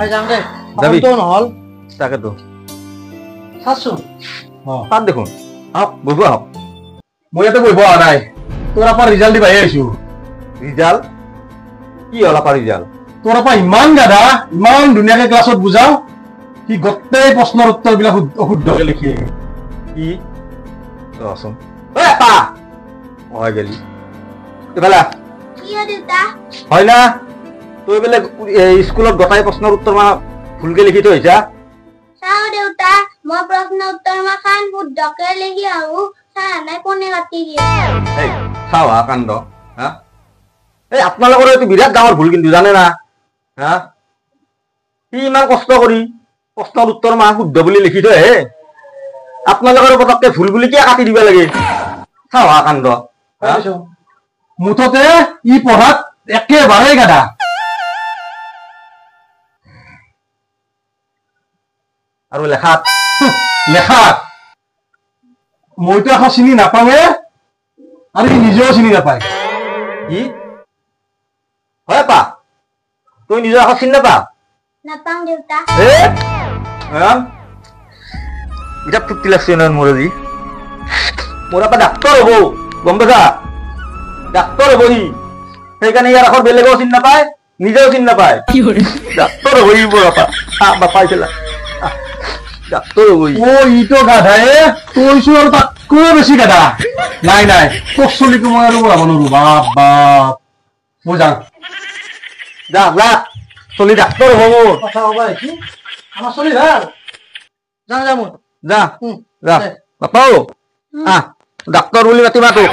যাম দে যাবি তো নহল তাকেতো চাচোন তাত দেখোন আহক বহিব আহক মই ইয়াতে বহিব অহা নাই তোৰ পৰা ৰিজাল্ট দিবাহে আহিছো ৰিজাল্ট কি হ'ল আপা ৰিজাল্ট তোৰ পৰা ইমান গাধা ইমান ধুনীয়াকে ক্লাছত বুজাও সি গোটেই প্ৰশ্নৰ উত্তৰবিলাক অশুদ্ধকে লিখি কি ৰচোন ঐ আপা হয় গেলি এইফালে হয় না তই বোলে স্কুলত গোটাই প্ৰশ্নৰ উত্তৰ ভুলকে লিখি থৈ আহিছা চাও দেউতা মই প্ৰশ্ন উত্তৰ মাখান শুদ্ধকে লিখি আহো চাহানে কোনে কাটি দিয়ে এই চাও হা কাণ্ড হা এই আপোনালোকৰ এইটো বিৰাট ডাঙৰ ভুল কিন্তু জানে না হা সি ইমান কষ্ট কৰি প্ৰশ্নৰ উত্তৰ শুদ্ধ বুলি লিখি থৈ আহে আপোনালোকৰ পতককে ভুল বুলি কিয় কাটি দিব লাগে চাও হা কাণ্ড মুঠতে ই পঢ়াত একেবাৰে গাধা আৰু লেখাত লেখাত মইতো এখন চিনি নাপাওঁৱে আৰু সি নিজেও চিনি নাপায় কি হয় পা তই নিজৰ এখন চিনি নাপা নাপাওঁ দেউতা বিৰাট ফূৰ্তি লাগছে নহয় মোৰ আজি মোৰ আপা ডাক্তৰ হ'ব গম পাইছা ডাক্তৰ হ'ব সি সেইকাৰণে ইয়াৰ এখন বেলেগেও চিনি নাপায় নিজেও চিনি নাপায় ডাক্তৰ হ'ব সি মোৰ আপা বাপাই খেলা ডাক্তৰ হ'ব অ ইটো গাধায়ে কৈছো আৰু তাতকৈ বেছি গাধা নাই নাই তোক চলিকে মই আৰু বঢ়াব নোৱাৰো বাপ বাপ মই যাওঁ যা যা চলি ডাক্তৰ হ'ব মোৰ কথা হ'ব কি আমাৰ চলি ভাল যাম যাম যা যা বাপাও আহ ডাক্তৰ বুলি মাতিবা তোক